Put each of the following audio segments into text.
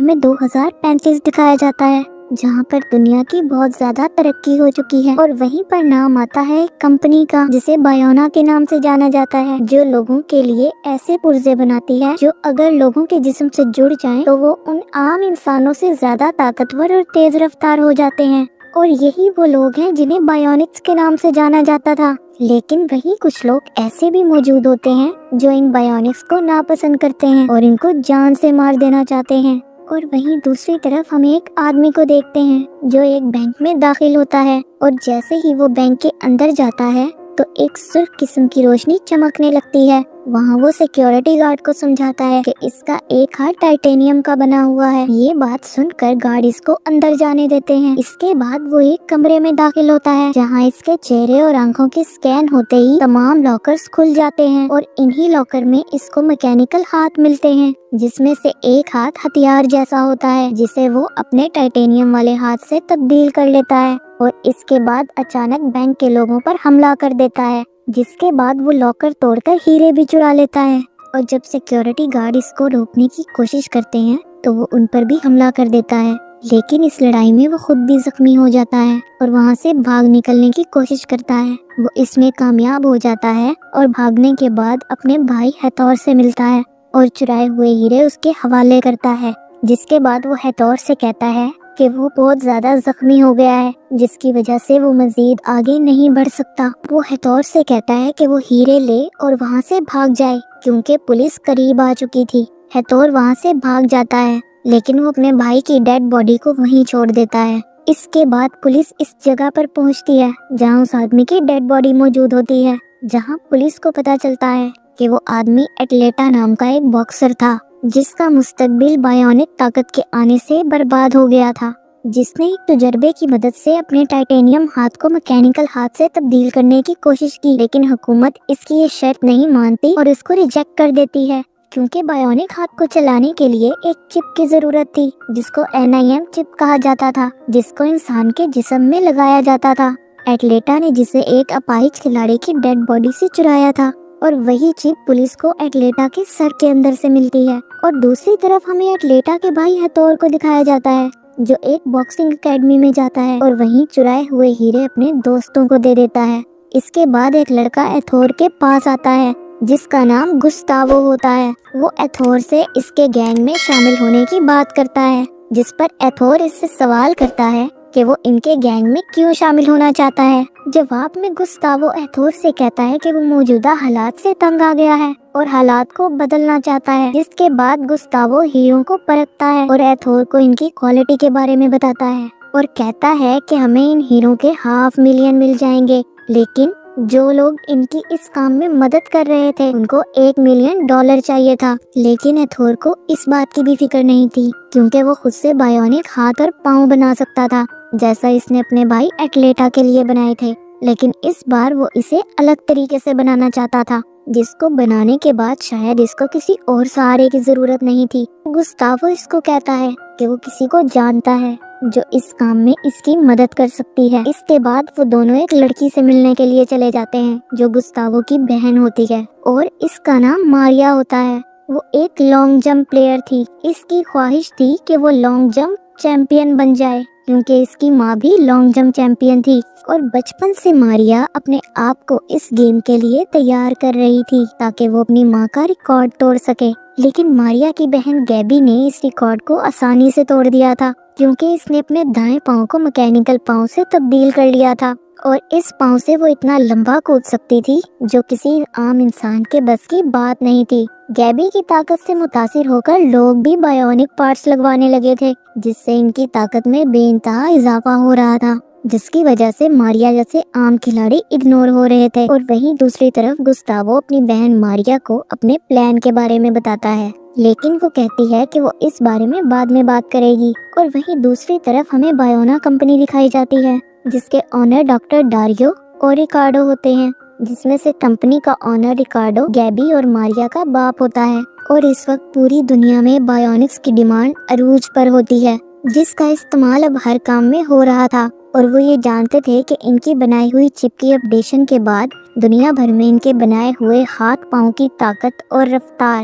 میں 2035 دکھایا جاتا ہے، جہاں پر دنیا کی بہت زیادہ ترقی ہو چکی ہے، اور وہیں پر نام آتا ہے ایک کمپنی کا جسے بایونا کے نام سے جانا جاتا ہے، جو لوگوں کے لیے ایسے پرزے بناتی ہے جو اگر لوگوں کے جسم سے جڑ جائیں تو وہ ان عام انسانوں سے زیادہ طاقتور اور تیز رفتار ہو جاتے ہیں، اور یہی وہ لوگ ہیں جنہیں بایونکس کے نام سے جانا جاتا تھا۔ لیکن وہیں کچھ لوگ ایسے بھی موجود ہوتے ہیں جو ان بایونکس کو ناپسند کرتے ہیں اور ان کو جان سے مار دینا چاہتے ہیں، اور وہیں دوسری طرف ہم ایک آدمی کو دیکھتے ہیں جو ایک بینک میں داخل ہوتا ہے، اور جیسے ہی وہ بینک کے اندر جاتا ہے تو ایک سرخ قسم کی روشنی چمکنے لگتی ہے۔ وہاں وہ سیکیورٹی گارڈ کو سمجھاتا ہے کہ اس کا ایک ہاتھ ٹائٹینیم کا بنا ہوا ہے۔ یہ بات سن کر گارڈ اس کو اندر جانے دیتے ہیں۔ اس کے بعد وہ ایک کمرے میں داخل ہوتا ہے جہاں اس کے چہرے اور آنکھوں کے سکین ہوتے ہی تمام لاکرز کھل جاتے ہیں، اور انہی لاکر میں اس کو میکینیکل ہاتھ ملتے ہیں جس میں سے ایک ہاتھ ہتھیار جیسا ہوتا ہے جسے وہ اپنے ٹائٹینیم والے ہاتھ سے تبدیل کر لیتا ہے، اور اس کے بعد اچانک بینک کے لوگوں پر حملہ کر دیتا ہے، جس کے بعد وہ لاکر توڑ کر ہیرے بھی چرا لیتا ہے، اور جب سیکیورٹی گارڈ اس کو روکنے کی کوشش کرتے ہیں تو وہ ان پر بھی حملہ کر دیتا ہے، لیکن اس لڑائی میں وہ خود بھی زخمی ہو جاتا ہے اور وہاں سے بھاگ نکلنے کی کوشش کرتا ہے۔ وہ اس میں کامیاب ہو جاتا ہے اور بھاگنے کے بعد اپنے بھائی ہیتور سے ملتا ہے اور چرائے ہوئے ہیرے اس کے حوالے کرتا ہے، جس کے بعد وہ ہیتور سے کہتا ہے کہ وہ بہت زیادہ زخمی ہو گیا ہے جس کی وجہ سے وہ مزید آگے نہیں بڑھ سکتا۔ وہ ہیتور سے کہتا ہے کہ وہ ہیرے لے اور وہاں سے بھاگ جائے کیونکہ پولیس قریب آ چکی تھی۔ ہیتور وہاں سے بھاگ جاتا ہے لیکن وہ اپنے بھائی کی ڈیڈ باڈی کو وہیں چھوڑ دیتا ہے۔ اس کے بعد پولیس اس جگہ پر پہنچتی ہے جہاں اس آدمی کی ڈیڈ باڈی موجود ہوتی ہے، جہاں پولیس کو پتہ چلتا ہے کہ وہ آدمی ایٹلیٹا نام کا ایک باکسر تھا جس کا مستقبل بایونک طاقت کے آنے سے برباد ہو گیا تھا، جس نے ایک تجربے کی مدد سے اپنے ٹائٹینیم ہاتھ کو میکینیکل ہاتھ سے تبدیل کرنے کی کوشش کی، لیکن حکومت اس کی یہ شرط نہیں مانتی اور اس کو ریجیکٹ کر دیتی ہے کیونکہ بایونک ہاتھ کو چلانے کے لیے ایک چپ کی ضرورت تھی جس کو NIM چپ کہا جاتا تھا، جس کو انسان کے جسم میں لگایا جاتا تھا۔ ایٹلیٹا نے جسے ایک اپاہج کھلاڑی کی ڈیڈ باڈی سے چرایا تھا، اور وہی چپ پولیس کو ایٹلیٹا کے سر کے اندر سے ملتی ہے، اور دوسری طرف ہمیں ایٹلیٹا کے بھائی ہیتور کو دکھایا جاتا ہے جو ایک باکسنگ اکیڈمی میں جاتا ہے اور وہیں چرائے ہوئے ہیرے اپنے دوستوں کو دے دیتا ہے۔ اس کے بعد ایک لڑکا ایتھور کے پاس آتا ہے جس کا نام گستاوو ہوتا ہے۔ وہ ایتھور سے اس کے گینگ میں شامل ہونے کی بات کرتا ہے، جس پر ایتھور اس سے سوال کرتا ہے کہ وہ ان کے گینگ میں کیوں شامل ہونا چاہتا ہے۔ جواب میں گستاوو ایتھور سے کہتا ہے کہ وہ موجودہ حالات سے تنگ آ گیا ہے اور حالات کو بدلنا چاہتا ہے، جس کے بعد گستاوو ہیروں کو پرکھتا ہے اور ایتھور کو ان کی کوالٹی کے بارے میں بتاتا ہے اور کہتا ہے کہ ہمیں ان ہیروں کے 500,000 مل جائیں گے، لیکن جو لوگ ان کی اس کام میں مدد کر رہے تھے ان کو $1,000,000 چاہیے تھا، لیکن ایتھور کو اس بات کی بھی فکر نہیں تھی کیونکہ وہ خود سے بایونک ہاتھ اور پاؤں بنا سکتا تھا جیسا اس نے اپنے بھائی ایٹلیٹا کے لیے بنائے تھے، لیکن اس بار وہ اسے الگ طریقے سے بنانا چاہتا تھا جس کو بنانے کے بعد شاید اس کو کسی اور سہارے کی ضرورت نہیں تھی۔ گستاوو اس کو کہتا ہے کہ وہ کسی کو جانتا ہے جو اس کام میں اس کی مدد کر سکتی ہے۔ اس کے بعد وہ دونوں ایک لڑکی سے ملنے کے لیے چلے جاتے ہیں جو گستاوو کی بہن ہوتی ہے اور اس کا نام ماریا ہوتا ہے۔ وہ ایک لانگ جمپ پلیئر تھی۔ اس کی خواہش تھی کہ وہ لانگ جمپ چیمپئن بن جائے کیونکہ اس کی ماں بھی لانگ جمپ چیمپئن تھی، اور بچپن سے ماریا اپنے آپ کو اس گیم کے لیے تیار کر رہی تھی تاکہ وہ اپنی ماں کا ریکارڈ توڑ سکے، لیکن ماریا کی بہن گیبی نے اس ریکارڈ کو آسانی سے توڑ دیا تھا کیونکہ اس نے اپنے دائیں پاؤں کو میکینیکل پاؤں سے تبدیل کر لیا تھا، اور اس پاؤں سے وہ اتنا لمبا کود سکتی تھی جو کسی عام انسان کے بس کی بات نہیں تھی۔ گیبی کی طاقت سے متاثر ہو کر لوگ بھی بایونک پارٹس لگوانے لگے تھے جس سے ان کی طاقت میں بے انتہا اضافہ ہو رہا تھا، جس کی وجہ سے ماریا جیسے عام کھلاڑی اگنور ہو رہے تھے، اور وہیں دوسری طرف گستاوو اپنی بہن ماریا کو اپنے پلان کے بارے میں بتاتا ہے، لیکن وہ کہتی ہے کہ وہ اس بارے میں بعد میں بات کرے گی، اور وہیں دوسری طرف ہمیں بایونا کمپنی دکھائی جاتی ہے جس کے آنر ڈاکٹر ڈاریو اور ریکارڈو ہوتے ہیں، جس میں سے کمپنی کا آنر ریکارڈو گیبی اور ماریا کا باپ ہوتا ہے، اور اس وقت پوری دنیا میں بایونکس کی ڈیمانڈ عروج پر ہوتی ہے جس کا استعمال اب ہر کام میں ہو رہا تھا، اور وہ یہ جانتے تھے کہ ان کی بنائی ہوئی چپ کی اپڈیشن کے بعد دنیا بھر میں ان کے بنائے ہوئے ہاتھ پاؤں کی طاقت اور رفتار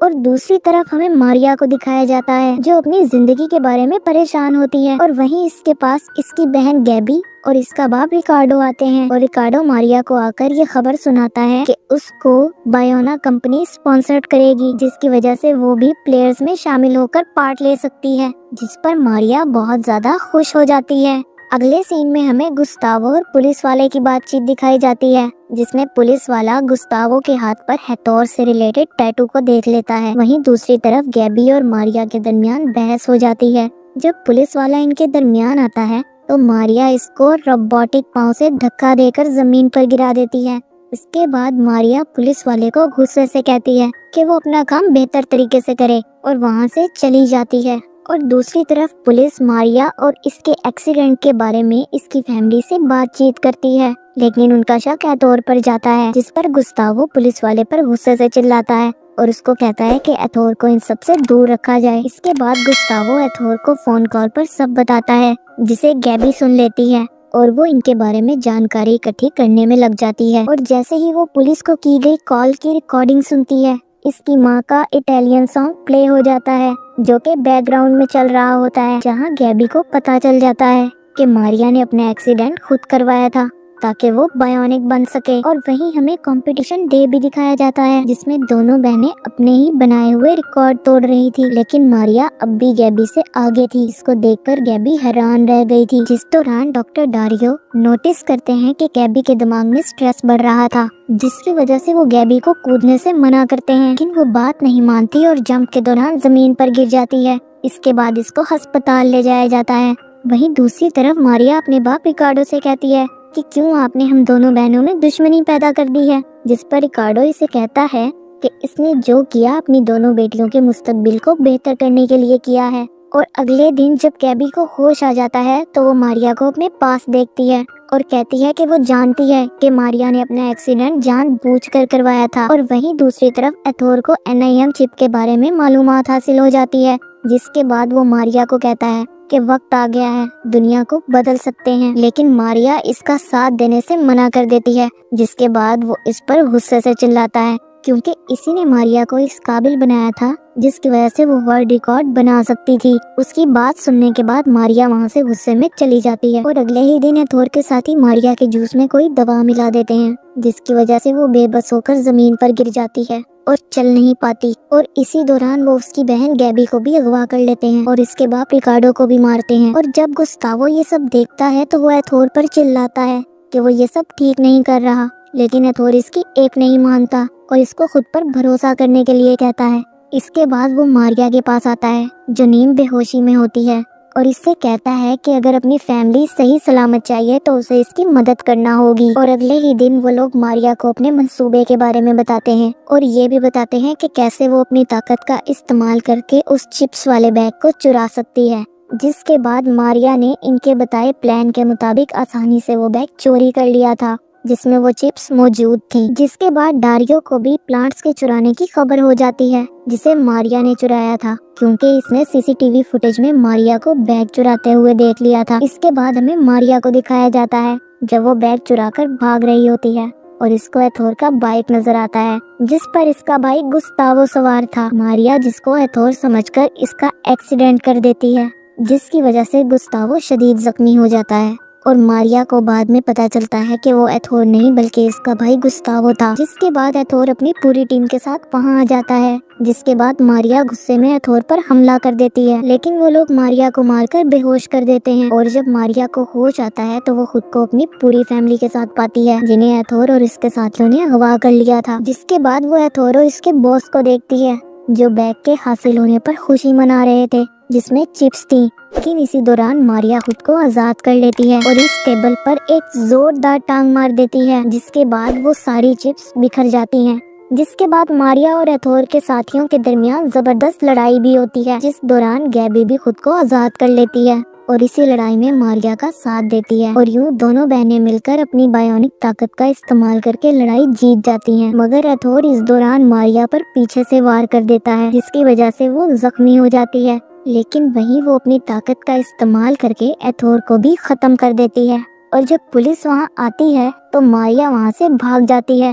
اور دوسری طرف ہمیں ماریا کو دکھایا جاتا ہے جو اپنی زندگی کے بارے میں پریشان ہوتی ہے، اور وہیں اس کے پاس اس کی بہن گیبی اور اس کا باپ ریکارڈو آتے ہیں، اور ریکارڈو ماریا کو آ کر یہ خبر سناتا ہے کہ اس کو بایونا کمپنی اسپانسر کرے گی، جس کی وجہ سے وہ بھی پلیئرز میں شامل ہو کر پارٹ لے سکتی ہے، جس پر ماریا بہت زیادہ خوش ہو جاتی ہے۔ اگلے سین میں ہمیں گستاوو اور پولیس والے کی بات چیت دکھائی جاتی ہے، جس میں پولیس والا گستاوو کے ہاتھ پر ہیتور سے ریلیٹڈ ٹیٹو کو دیکھ لیتا ہے، وہیں دوسری طرف گیبی اور ماریا کے درمیان بحث ہو جاتی ہے۔ جب پولیس والا ان کے درمیان آتا ہے تو ماریا اس کو روبوٹک پاؤں سے دھکا دے کر زمین پر گرا دیتی ہے۔ اس کے بعد ماریا پولیس والے کو غصے سے کہتی ہے کہ وہ اپنا کام بہتر طریقے سے کرے اور وہاں سے چلی جاتی ہے، اور دوسری طرف پولیس ماریا اور اس کے ایکسیڈنٹ کے بارے میں اس کی فیملی سے بات چیت کرتی ہے، لیکن ان کا شک ایتھور پر جاتا ہے، جس پر گستاوو پولیس والے پر غصے سے چلاتا ہے اور اس کو کہتا ہے کہ ایتھور کو ان سب سے دور رکھا جائے۔ اس کے بعد گستاوو ایتھور کو فون کال پر سب بتاتا ہے، جسے گیبی سن لیتی ہے اور وہ ان کے بارے میں جانکاری اکٹھی کرنے میں لگ جاتی ہے، اور جیسے ہی وہ پولیس کو کی گئی کال کی ریکارڈنگ سنتی ہے، اس کی ماں کا اٹیلین سانگ پلے ہو جاتا ہے جو کہ بیک گراؤنڈ میں چل رہا ہوتا ہے، جہاں گیبی کو پتا چل جاتا ہے کہ ماریا نے اپنا ایکسیڈنٹ خود کروایا تھا تاکہ وہ بایونک بن سکے۔ اور وہیں ہمیں کمپٹیشن ڈے بھی دکھایا جاتا ہے، جس میں دونوں بہنیں اپنے ہی بنائے ہوئے ریکارڈ توڑ رہی تھی، لیکن ماریا اب بھی گیبی سے آگے تھی۔ اس کو دیکھ کر گیبی حیران رہ گئی تھی، جس دوران ڈاکٹر ڈاریو نوٹس کرتے ہیں کہ گیبی کے دماغ میں سٹریس بڑھ رہا تھا، جس کی وجہ سے وہ گیبی کو کودنے سے منع کرتے ہیں، لیکن وہ بات نہیں مانتی اور جمپ کے دوران زمین پر گر جاتی ہے۔ اس کے بعد اس کو ہسپتال لے جایا جاتا ہے۔ وہیں دوسری طرف ماریا اپنے باپ ریکارڈو سے کہتی ہے کہ کیوں آپ نے ہم دونوں بہنوں میں دشمنی پیدا کر دی ہے، جس پر ریکارڈو اسے کہتا ہے کہ اس نے جو کیا اپنی دونوں بیٹیوں کے مستقبل کو بہتر کرنے کے لیے کیا ہے۔ اور اگلے دن جب گیبی کو ہوش آ جاتا ہے تو وہ ماریا کو اپنے پاس دیکھتی ہے اور کہتی ہے کہ وہ جانتی ہے کہ ماریا نے اپنا ایکسیڈنٹ جان بوجھ کر کروایا تھا، اور وہیں دوسری طرف ایتھور کو NIM چپ کے بارے میں معلومات حاصل ہو جاتی ہے، جس کے بعد وہ ماریا کو کہتا ہے کہ وقت آ گیا ہے، دنیا کو بدل سکتے ہیں، لیکن ماریا اس کا ساتھ دینے سے منع کر دیتی ہے، جس کے بعد وہ اس پر غصے سے چلاتا ہے کیونکہ اسی نے ماریا کو اس قابل بنایا تھا جس کی وجہ سے وہ ورلڈ ریکارڈ بنا سکتی تھی۔ اس کی بات سننے کے بعد ماریا وہاں سے غصے میں چلی جاتی ہے، اور اگلے ہی دن ایتھور کے ساتھی ماریا کے جوس میں کوئی دوا ملا دیتے ہیں، جس کی وجہ سے وہ بے بس ہو کر زمین پر گر جاتی ہے اور چل نہیں پاتی، اور اسی دوران وہ اس کی بہن گیبی کو بھی اغوا کر لیتے ہیں اور اس کے باپ ریکارڈو کو بھی مارتے ہیں۔ اور جب گستاوو یہ سب دیکھتا ہے تو وہ ایتھور پر چلاتا ہے کہ وہ یہ سب ٹھیک نہیں کر رہا، لیکن ایتھور اس کی ایک نہیں مانتا اور اس کو خود پر بھروسہ کرنے کے لیے کہتا ہے۔ اس کے بعد وہ ماریا کے پاس آتا ہے جو نیم بے ہوشی میں ہوتی ہے اور اس سے کہتا ہے کہ اگر اپنی فیملی صحیح سلامت چاہیے تو اسے اس کی مدد کرنا ہوگی، اور اگلے ہی دن وہ لوگ ماریا کو اپنے منصوبے کے بارے میں بتاتے ہیں اور یہ بھی بتاتے ہیں کہ کیسے وہ اپنی طاقت کا استعمال کر کے اس چپس والے بیگ کو چرا سکتی ہے، جس کے بعد ماریا نے ان کے بتائے پلان کے مطابق آسانی سے وہ بیگ چوری کر لیا تھا جس میں وہ چپس موجود تھیں، جس کے بعد ڈاریو کو بھی پلانٹس کے چرانے کی خبر ہو جاتی ہے جسے ماریا نے چرایا تھا کیونکہ اس نے CCTV فوٹیج میں ماریا کو بیگ چراتے ہوئے دیکھ لیا تھا۔ اس کے بعد ہمیں ماریا کو دکھایا جاتا ہے جب وہ بیگ چرا کر بھاگ رہی ہوتی ہے اور اس کو ایتھور کا بائک نظر آتا ہے جس پر اس کا بھائی گستاوو سوار تھا۔ ماریا جس کو ایتھور سمجھ کر اس کا ایکسیڈنٹ کر دیتی ہے جس کی وجہ سے گستاوو شدید زخمی ہو جاتا ہے، اور ماریا کو بعد میں پتا چلتا ہے کہ وہ ایتھور نہیں بلکہ اس کا بھائی گستاوو تھا، جس کے بعد ایتھور اپنی پوری ٹیم کے ساتھ وہاں آ جاتا ہے، جس کے بعد ماریا غصے میں ایتھور پر حملہ کر دیتی ہے، لیکن وہ لوگ ماریا کو مار کر بے ہوش کر دیتے ہیں، اور جب ماریا کو ہوش آتا ہے تو وہ خود کو اپنی پوری فیملی کے ساتھ پاتی ہے جنہیں ایتھور اور اس کے ساتھیوں نے اغوا کر لیا تھا، جس کے بعد وہ ایتھور اور اس کے باس کو دیکھتی ہے جو بیگ کے حاصل ہونے پر خوشی منا رہے تھے جس میں چپس تھی، لیکن اسی دوران ماریا خود کو آزاد کر لیتی ہے اور اس ٹیبل پر ایک زوردار ٹانگ مار دیتی ہے، جس کے بعد وہ ساری چپس بکھر جاتی ہیں، جس کے بعد ماریا اور ایتھور کے ساتھیوں کے درمیان زبردست لڑائی بھی ہوتی ہے، جس دوران گیبی بھی خود کو آزاد کر لیتی ہے اور اسی لڑائی میں ماریا کا ساتھ دیتی ہے، اور یوں دونوں بہنیں مل کر اپنی بایونک طاقت کا استعمال کر کے لڑائی جیت جاتی ہیں، مگر ایتھور اس دوران ماریا پر پیچھے سے وار کر دیتا ہے جس کی وجہ سے وہ زخمی ہو جاتی ہے، لیکن وہیں وہ اپنی طاقت کا استعمال کر کے ایتھور کو بھی ختم کر دیتی ہے، اور جب پولیس وہاں آتی ہے تو ماریا وہاں سے بھاگ جاتی ہے